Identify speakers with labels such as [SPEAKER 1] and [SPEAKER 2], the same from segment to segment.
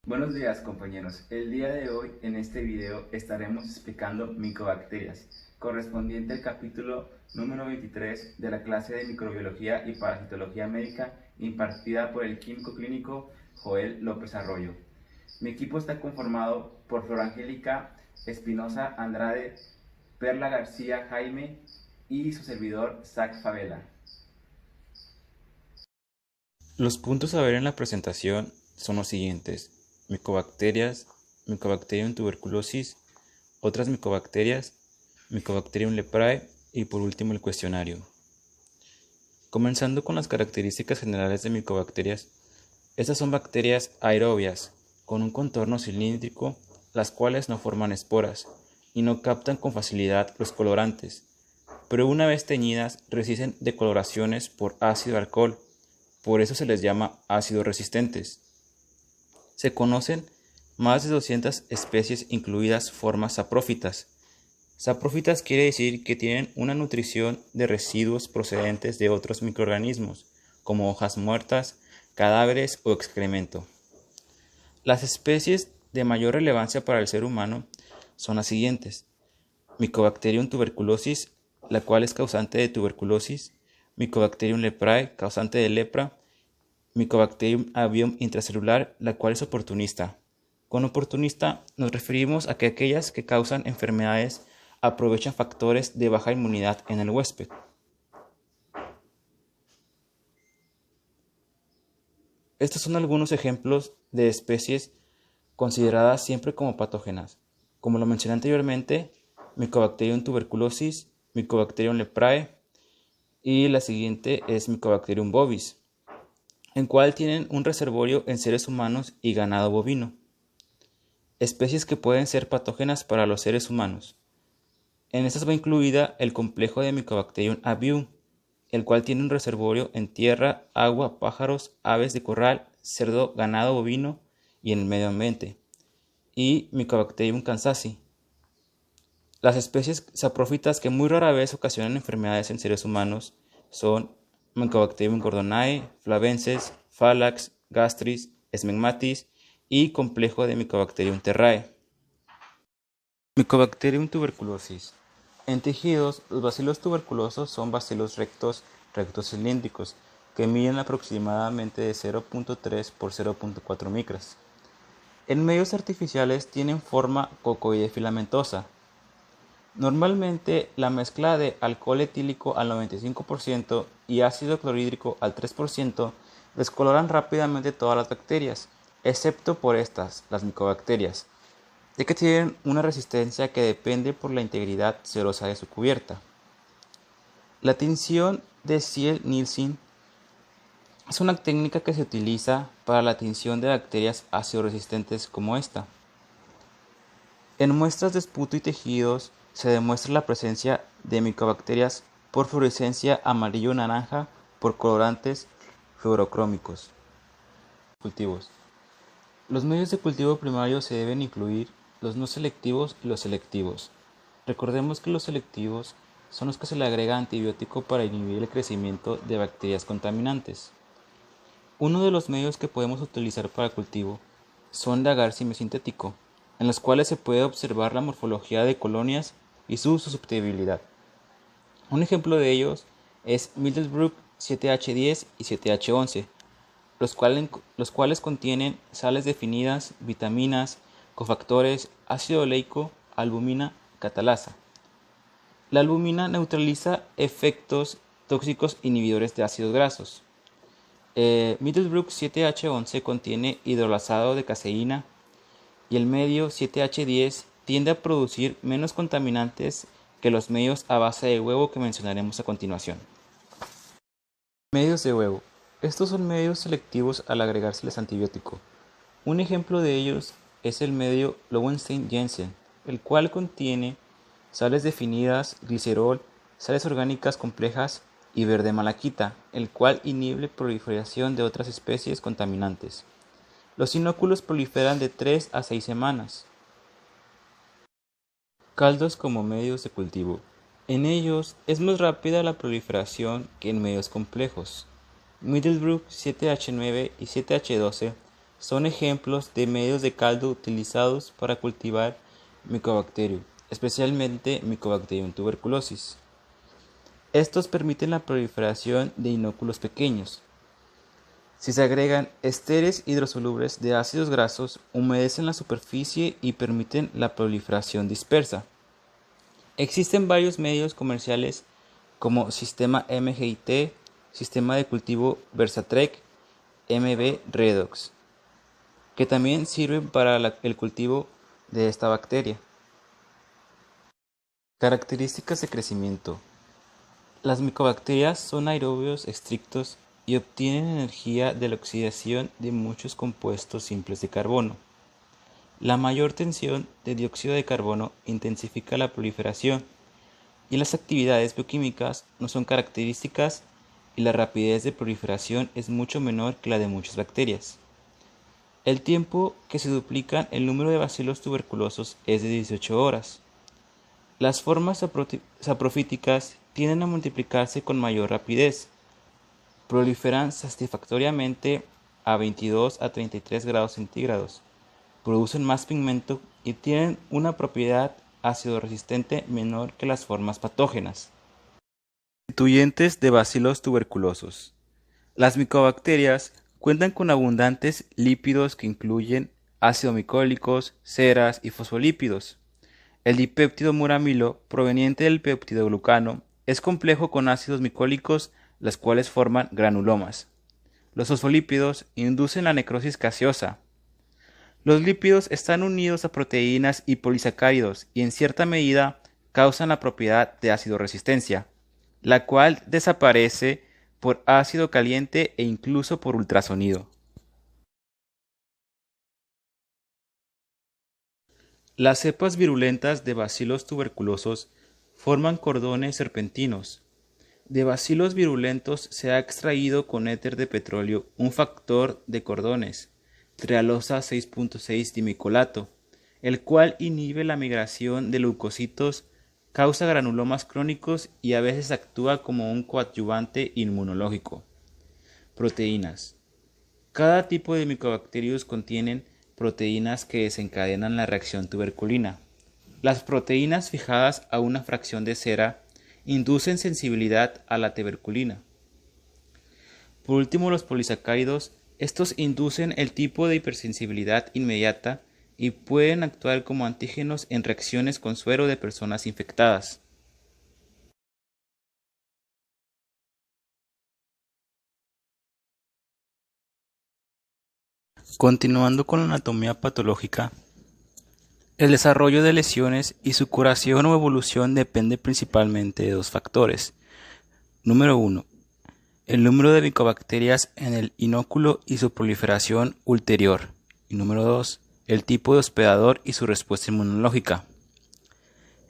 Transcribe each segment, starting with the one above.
[SPEAKER 1] Buenos días compañeros, el día de hoy en este video estaremos explicando micobacterias, correspondiente al capítulo número 23 de la clase de microbiología y parasitología médica impartida por el químico clínico Joel López Arroyo. Mi equipo está conformado por Flor Angélica Espinosa Andrade, Perla García Jaime y su servidor Zach Favela.
[SPEAKER 2] Los puntos a ver en la presentación son los siguientes: micobacterias, Mycobacterium tuberculosis, otras micobacterias, Mycobacterium leprae y por último el cuestionario. Comenzando con las características generales de micobacterias, estas son bacterias aerobias con un contorno cilíndrico, las cuales no forman esporas y no captan con facilidad los colorantes, pero una vez teñidas resisten decoloraciones por ácido alcohol. Por eso se les llama ácido resistentes. Se conocen más de 200 especies, incluidas formas saprófitas. Saprófitas quiere decir que tienen una nutrición de residuos procedentes de otros microorganismos, como hojas muertas, cadáveres o excremento. Las especies de mayor relevancia para el ser humano son las siguientes: Mycobacterium tuberculosis, la cual es causante de tuberculosis; Mycobacterium leprae, causante de lepra; Mycobacterium avium intracelular, la cual es oportunista. Con oportunista nos referimos a que aquellas que causan enfermedades aprovechan factores de baja inmunidad en el huésped. Estos son algunos ejemplos de especies consideradas siempre como patógenas. Como lo mencioné anteriormente, Mycobacterium tuberculosis, Mycobacterium leprae y la siguiente es Mycobacterium bovis, en cual tienen un reservorio en seres humanos y ganado bovino. Especies que pueden ser patógenas para los seres humanos. En estas va incluida el complejo de Mycobacterium avium, el cual tiene un reservorio en tierra, agua, pájaros, aves de corral, cerdo, ganado bovino y en el medio ambiente, y Mycobacterium kansasi. Las especies saprófitas que muy rara vez ocasionan enfermedades en seres humanos son Mycobacterium gordonae, flavenses, Phalax, Gastris, Smegmatis y complejo de Mycobacterium terrae. Mycobacterium tuberculosis. En tejidos, los bacilos tuberculosos son bacilos rectos cilíndricos que miden aproximadamente de 0.3 por 0.4 micras. En medios artificiales tienen forma cocoide filamentosa. Normalmente la mezcla de alcohol etílico al 95% y ácido clorhídrico al 3% descoloran rápidamente todas las bacterias, excepto por estas, las micobacterias, ya que tienen una resistencia que depende por la integridad cerosa de su cubierta. La tinción de Ziehl-Neelsen es una técnica que se utiliza para la tinción de bacterias ácido resistentes como esta. En muestras de esputo y tejidos se demuestra la presencia de micobacterias por fluorescencia amarillo-naranja por colorantes fluorocrómicos. Cultivos. Los medios de cultivo primario se deben incluir los no selectivos y los selectivos. Recordemos que los selectivos son los que se le agrega antibiótico para inhibir el crecimiento de bacterias contaminantes. Uno de los medios que podemos utilizar para cultivo son de agar semiosintético, en los cuales se puede observar la morfología de colonias y su susceptibilidad. Un ejemplo de ellos es Middlebrook 7H10 y 7H11, los cuales contienen sales definidas, vitaminas, cofactores, ácido oleico, albumina, catalasa. La albumina neutraliza efectos tóxicos inhibidores de ácidos grasos. Middlebrook 7H11 contiene hidrolasado de caseína y el medio 7H10 tiende a producir menos contaminantes que los medios a base de huevo que mencionaremos a continuación. Medios de huevo. Estos son medios selectivos al agregárseles antibiótico. Un ejemplo de ellos es el medio Lowenstein-Jensen, el cual contiene sales definidas, glicerol, sales orgánicas complejas y verde malaquita, el cual inhibe la proliferación de otras especies contaminantes. Los inóculos proliferan de 3 a 6 semanas. Caldos como medios de cultivo. En ellos es más rápida la proliferación que en medios complejos. Middlebrook 7H9 y 7H12 son ejemplos de medios de caldo utilizados para cultivar Mycobacterium, especialmente Mycobacterium tuberculosis. Estos permiten la proliferación de inóculos pequeños. Si se agregan esteres hidrosolubles de ácidos grasos, humedecen la superficie y permiten la proliferación dispersa. Existen varios medios comerciales como Sistema MGIT, Sistema de Cultivo Versatrek, MB Redox, que también sirven para el cultivo de esta bacteria. Características de crecimiento. Las micobacterias son aerobios estrictos y obtienen energía de la oxidación de muchos compuestos simples de carbono. La mayor tensión de dióxido de carbono intensifica la proliferación y las actividades bioquímicas no son características y la rapidez de proliferación es mucho menor que la de muchas bacterias. El tiempo que se duplican el número de bacilos tuberculosos es de 18 horas. Las formas saprofíticas tienden a multiplicarse con mayor rapidez. Proliferan satisfactoriamente a 22 a 33 grados centígrados. Producen más pigmento y tienen una propiedad ácido resistente menor que las formas patógenas. Constituyentes de bacilos tuberculosos. Las micobacterias cuentan con abundantes lípidos que incluyen ácido micólicos, ceras y fosfolípidos. El dipéptido muramilo, proveniente del peptidoglucano, es complejo con ácidos micólicos, las cuales forman granulomas. Los fosfolípidos inducen la necrosis gaseosa. Los lípidos están unidos a proteínas y polisacáridos y en cierta medida causan la propiedad de ácido resistencia, la cual desaparece por ácido caliente e incluso por ultrasonido. Las cepas virulentas de bacilos tuberculosos forman cordones serpentinos. De bacilos virulentos se ha extraído con éter de petróleo un factor de cordones, trealosa 6.6 dimicolato, el cual inhibe la migración de leucocitos, causa granulomas crónicos y a veces actúa como un coadyuvante inmunológico. Proteínas. Cada tipo de micobacterios contienen proteínas que desencadenan la reacción tuberculina. Las proteínas fijadas a una fracción de cera inducen sensibilidad a la tuberculina. Por último, los polisacáridos. Estos inducen el tipo de hipersensibilidad inmediata y pueden actuar como antígenos en reacciones con suero de personas infectadas. Continuando con la anatomía patológica, el desarrollo de lesiones y su curación o evolución depende principalmente de dos factores. Número 1. El número de micobacterias en el inóculo y su proliferación ulterior. Y número 2. El tipo de hospedador y su respuesta inmunológica.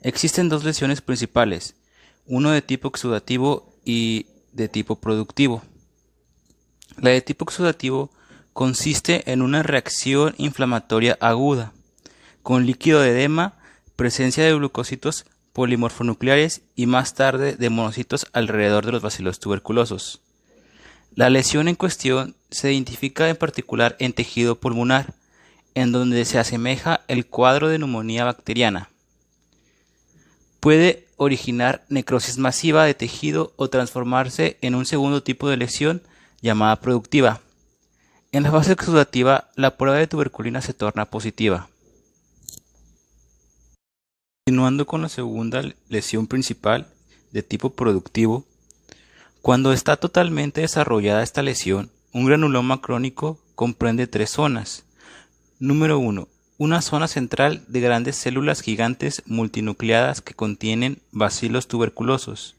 [SPEAKER 2] Existen dos lesiones principales, uno de tipo exudativo y de tipo productivo. La de tipo exudativo consiste en una reacción inflamatoria aguda, con líquido de edema, presencia de glucocitos polimorfonucleares y más tarde de monocitos alrededor de los bacilos tuberculosos. La lesión en cuestión se identifica en particular en tejido pulmonar, en donde se asemeja el cuadro de neumonía bacteriana. Puede originar necrosis masiva de tejido o transformarse en un segundo tipo de lesión llamada productiva. En la fase exudativa, la prueba de tuberculina se torna positiva. Continuando con la segunda lesión principal de tipo productivo, cuando está totalmente desarrollada esta lesión, un granuloma crónico comprende tres zonas. Número 1. Una zona central de grandes células gigantes multinucleadas que contienen bacilos tuberculosos.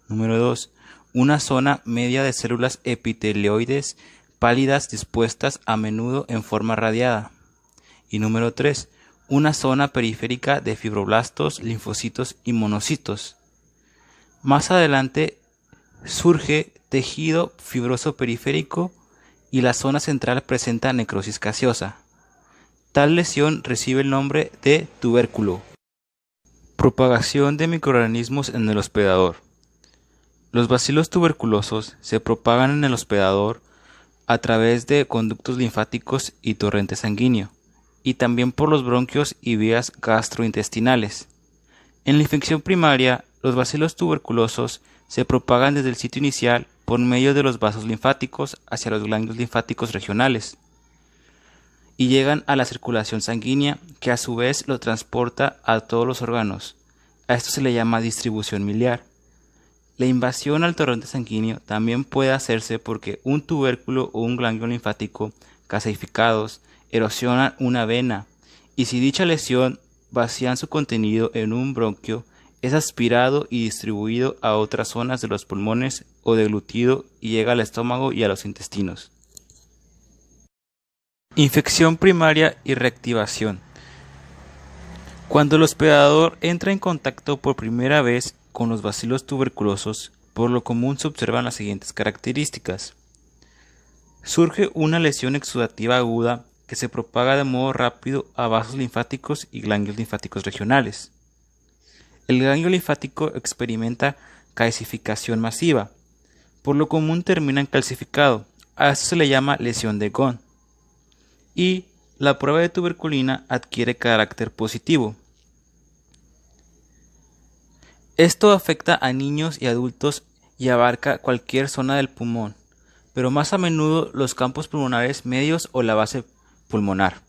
[SPEAKER 2] Número 2. Una zona media de células epitelioides pálidas dispuestas a menudo en forma radiada. Y número 3. Una zona periférica de fibroblastos, linfocitos y monocitos. Más adelante surge tejido fibroso periférico y la zona central presenta necrosis gaseosa. Tal lesión recibe el nombre de tubérculo. Propagación de microorganismos en el hospedador. Los bacilos tuberculosos se propagan en el hospedador a través de conductos linfáticos y torrente sanguíneo, y también por los bronquios y vías gastrointestinales. En la infección primaria, los bacilos tuberculosos se propagan desde el sitio inicial por medio de los vasos linfáticos hacia los ganglios linfáticos regionales y llegan a la circulación sanguínea, que a su vez lo transporta a todos los órganos. A esto se le llama distribución miliar. La invasión al torrente sanguíneo también puede hacerse porque un tubérculo o un ganglio linfático calcificados erosionan una vena, y si dicha lesión vacían su contenido en un bronquio, es aspirado y distribuido a otras zonas de los pulmones o deglutido y llega al estómago y a los intestinos. Infección primaria y reactivación. Cuando el hospedador entra en contacto por primera vez con los bacilos tuberculosos, por lo común se observan las siguientes características. Surge una lesión exudativa aguda que se propaga de modo rápido a vasos linfáticos y ganglios linfáticos regionales. El ganglio linfático experimenta calcificación masiva, por lo común termina en calcificado. A esto se le llama lesión de Ghon. Y la prueba de tuberculina adquiere carácter positivo. Esto afecta a niños y adultos y abarca cualquier zona del pulmón, pero más a menudo los campos pulmonares medios o la base pulmonar.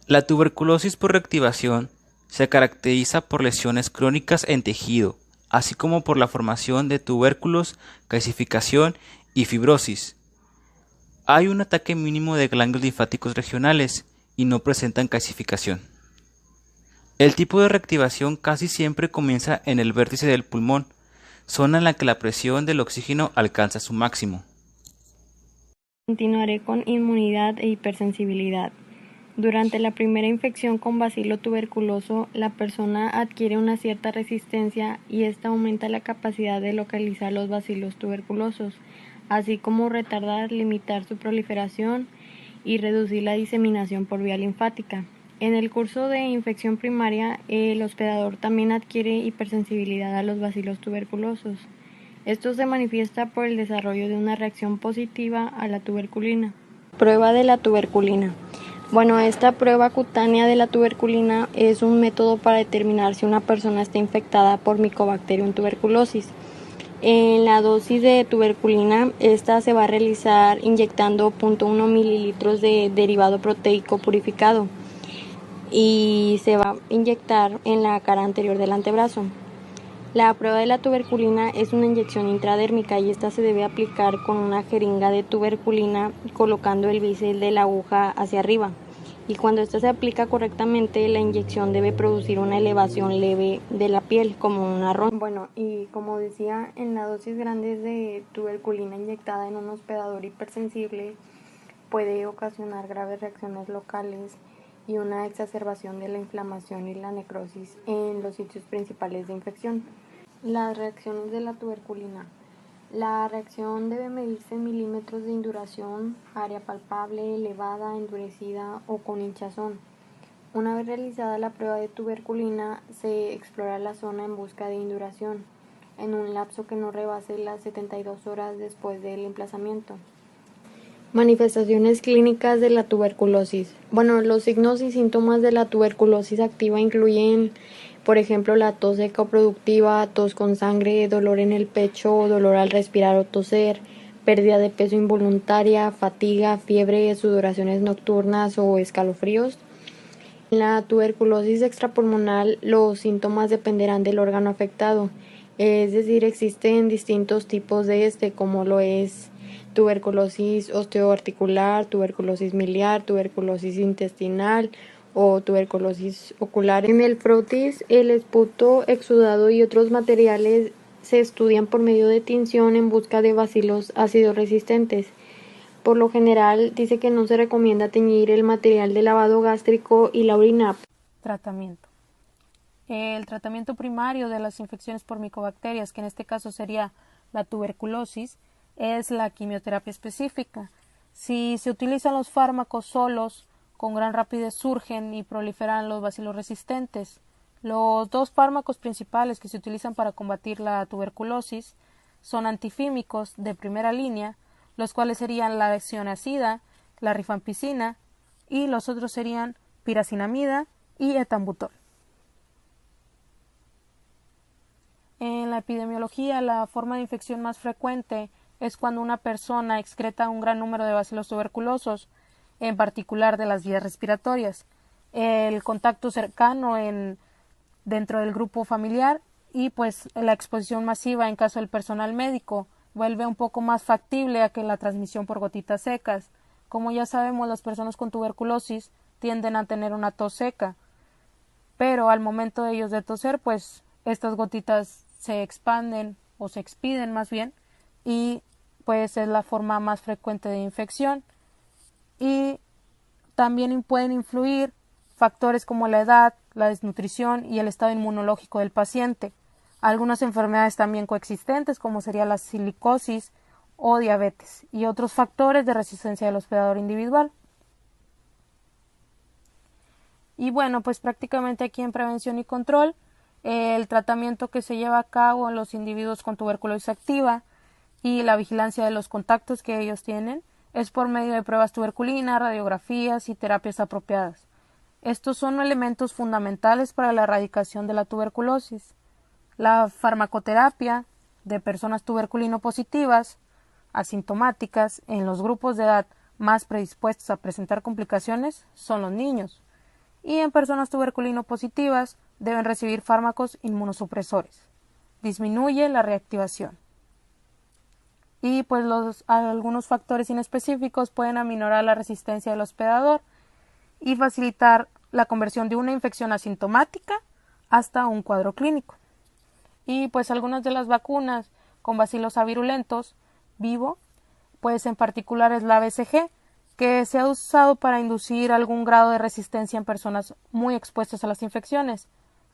[SPEAKER 2] La tuberculosis por reactivación se caracteriza por lesiones crónicas en tejido, así como por la formación de tubérculos, calcificación y fibrosis. Hay un ataque mínimo de ganglios linfáticos regionales y no presentan calcificación. El tipo de reactivación casi siempre comienza en el vértice del pulmón, zona en la que la presión del oxígeno alcanza su máximo.
[SPEAKER 3] Continuaré con inmunidad e hipersensibilidad. Durante la primera infección con bacilo tuberculoso, la persona adquiere una cierta resistencia y esta aumenta la capacidad de localizar los bacilos tuberculosos, así como retardar, limitar su proliferación y reducir la diseminación por vía linfática. En el curso de infección primaria, el hospedador también adquiere hipersensibilidad a los bacilos tuberculosos. Esto se manifiesta por el desarrollo de una reacción positiva a la tuberculina. Prueba de la tuberculina. Bueno, esta prueba cutánea de la tuberculina es un método para determinar si una persona está infectada por Mycobacterium tuberculosis. En la dosis de tuberculina, esta se va a realizar inyectando 0.1 mililitros de derivado proteico purificado y se va a inyectar en la cara anterior del antebrazo. La prueba de la tuberculina es una inyección intradérmica y esta se debe aplicar con una jeringa de tuberculina colocando el bisel de la aguja hacia arriba. Y cuando esta se aplica correctamente, la inyección debe producir una elevación leve de la piel, como una roncha. Bueno, y como decía, en la dosis grande de tuberculina inyectada en un hospedador hipersensible puede ocasionar graves reacciones locales y una exacerbación de la inflamación y la necrosis en los sitios principales de infección. Las reacciones de la tuberculina. La reacción debe medirse en milímetros de induración, área palpable, elevada, endurecida o con hinchazón. Una vez realizada la prueba de tuberculina, se explora la zona en busca de induración, en un lapso que no rebase las 72 horas después del emplazamiento. Manifestaciones clínicas de la tuberculosis. Bueno, los signos y síntomas de la tuberculosis activa incluyen, por ejemplo, la tos seca o productiva, tos con sangre, dolor en el pecho, dolor al respirar o toser, pérdida de peso involuntaria, fatiga, fiebre, sudoraciones nocturnas o escalofríos. En la tuberculosis extrapulmonar, los síntomas dependerán del órgano afectado, es decir, existen distintos tipos de como lo es tuberculosis osteoarticular, tuberculosis miliar, tuberculosis intestinal o tuberculosis ocular. En el frotis, el esputo, exudado y otros materiales se estudian por medio de tinción en busca de bacilos ácidos resistentes. Por lo general, dice que no se recomienda teñir el material de lavado gástrico y la orina.
[SPEAKER 4] Tratamiento. El tratamiento primario de las infecciones por micobacterias, que en este caso sería la tuberculosis, es la quimioterapia específica. Si se utilizan los fármacos solos, con gran rapidez surgen y proliferan los bacilos resistentes. Los dos fármacos principales que se utilizan para combatir la tuberculosis son antifímicos de primera línea, los cuales serían la isoniazida, la rifampicina, y los otros serían piracinamida y etambutol. En la epidemiología, la forma de infección más frecuente es cuando una persona excreta un gran número de bacilos tuberculosos, en particular de las vías respiratorias, el contacto cercano dentro del grupo familiar y pues la exposición masiva en caso del personal médico vuelve un poco más factible a que la transmisión por gotitas secas. Como ya sabemos, las personas con tuberculosis tienden a tener una tos seca, pero al momento de ellos de toser, pues estas gotitas se expanden o se expiden más bien y pues es la forma más frecuente de infección. Y también pueden influir factores como la edad, la desnutrición y el estado inmunológico del paciente. Algunas enfermedades también coexistentes como sería la silicosis o diabetes y otros factores de resistencia del hospedador individual. Y bueno, pues prácticamente aquí en prevención y control, el tratamiento que se lleva a cabo en los individuos con tuberculosis activa y la vigilancia de los contactos que ellos tienen es por medio de pruebas tuberculinas, radiografías y terapias apropiadas. Estos son elementos fundamentales para la erradicación de la tuberculosis. La farmacoterapia de personas tuberculino positivas, asintomáticas, en los grupos de edad más predispuestos a presentar complicaciones son los niños. Y en personas tuberculino positivas deben recibir fármacos inmunosupresores. Disminuye la reactivación. Y pues algunos factores inespecíficos pueden aminorar la resistencia del hospedador y facilitar la conversión de una infección asintomática hasta un cuadro clínico. Y pues algunas de las vacunas con bacilos avirulentos vivo, pues en particular es la BCG, que se ha usado para inducir algún grado de resistencia en personas muy expuestas a las infecciones.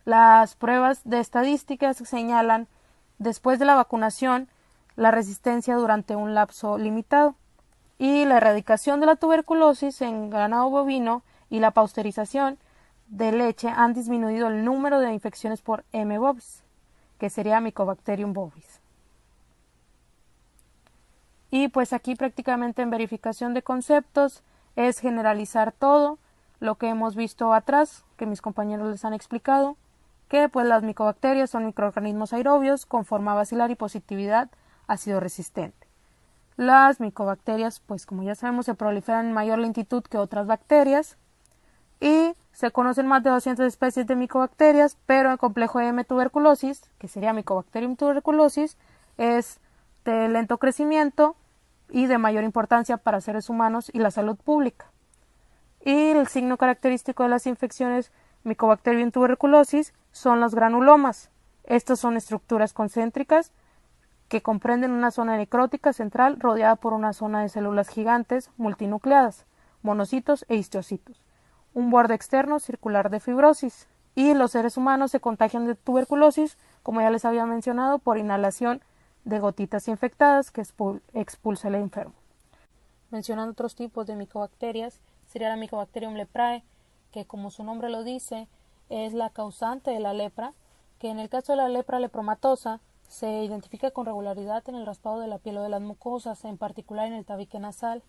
[SPEAKER 4] Las pruebas de estadísticas señalan, después de la vacunación, la resistencia durante un lapso limitado y la erradicación de la tuberculosis en ganado bovino y la pasteurización de leche han disminuido el número de infecciones por M. bovis, que sería Mycobacterium bovis. Y pues aquí prácticamente en verificación de conceptos es generalizar todo lo que hemos visto atrás, que mis compañeros les han explicado, que pues las micobacterias son microorganismos aerobios con forma bacilar y positividad ácido resistente. Las micobacterias, pues como ya sabemos, se proliferan en mayor lentitud que otras bacterias y se conocen más de 200 especies de micobacterias, pero el complejo M tuberculosis, que sería Mycobacterium tuberculosis, es de lento crecimiento y de mayor importancia para seres humanos y la salud pública. Y el signo característico de las infecciones Mycobacterium tuberculosis son los granulomas. Estos son estructuras concéntricas que comprenden una zona necrótica central rodeada por una zona de células gigantes multinucleadas, monocitos e histocitos, un borde externo circular de fibrosis. Y los seres humanos se contagian de tuberculosis, como ya les había mencionado, por inhalación de gotitas infectadas que expulsa el enfermo. Mencionando otros tipos de micobacterias, sería la Mycobacterium leprae, que como su nombre lo dice, es la causante de la lepra, que en el caso de la lepra lepromatosa se identifica con regularidad en el raspado de la piel o de las mucosas, en particular en el tabique nasal.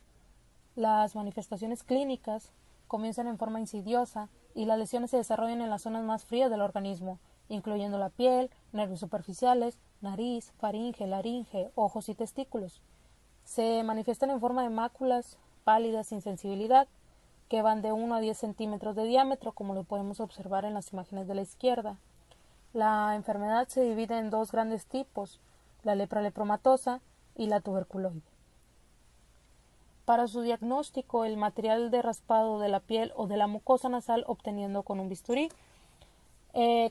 [SPEAKER 4] Las manifestaciones clínicas comienzan en forma insidiosa y las lesiones se desarrollan en las zonas más frías del organismo, incluyendo la piel, nervios superficiales, nariz, faringe, laringe, ojos y testículos. Se manifiestan en forma de máculas pálidas sin sensibilidad, que van de 1 a 10 centímetros de diámetro, como lo podemos observar en las imágenes de la izquierda. La enfermedad se divide en dos grandes tipos, la lepra lepromatosa y la tuberculoide. Para su diagnóstico, el material de raspado de la piel o de la mucosa nasal obteniendo con un bisturí.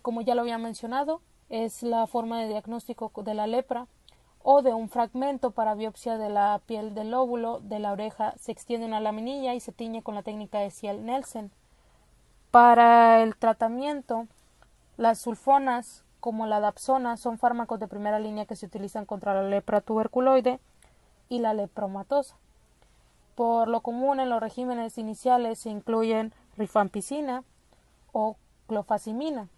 [SPEAKER 4] Como ya lo había mencionado, es la forma de diagnóstico de la lepra, o de un fragmento para biopsia de la piel del lóbulo de la oreja se extiende una laminilla y se tiñe con la técnica de Ciel-Nielsen. Para el tratamiento, las sulfonas, como la dapsona, son fármacos de primera línea que se utilizan contra la lepra tuberculoide y la lepromatosa. Por lo común en los regímenes iniciales se incluyen rifampicina o clofazimina.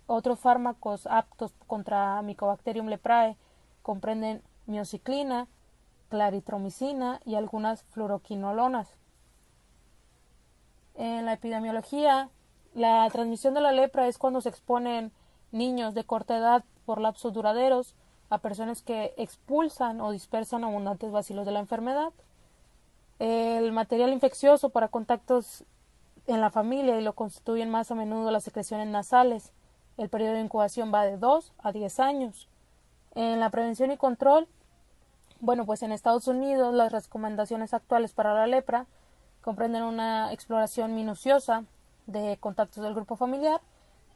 [SPEAKER 4] Otros fármacos aptos contra Mycobacterium leprae comprenden miociclina, claritromicina y algunas fluoroquinolonas. En la epidemiología, la transmisión de la lepra es cuando se exponen niños de corta edad por lapsos duraderos a personas que expulsan o dispersan abundantes bacilos de la enfermedad. El material infeccioso para contactos en la familia y lo constituyen más a menudo las secreciones nasales. El periodo de incubación va de 2 a 10 años. En la prevención y control, pues en Estados Unidos las recomendaciones actuales para la lepra comprenden una exploración minuciosa de contactos del grupo familiar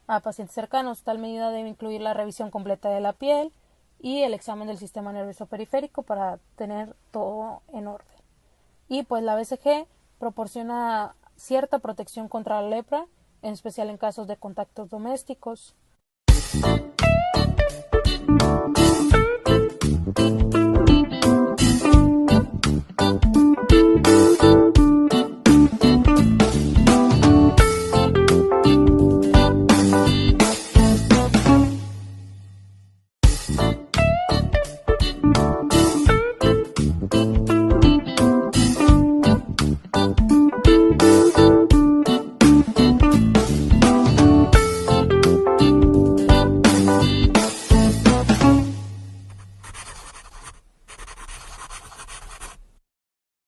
[SPEAKER 4] a pacientes cercanos. Tal medida debe incluir la revisión completa de la piel y el examen del sistema nervioso periférico para tener todo en orden. Y pues la BCG proporciona cierta protección contra la lepra, en especial en casos de contactos domésticos.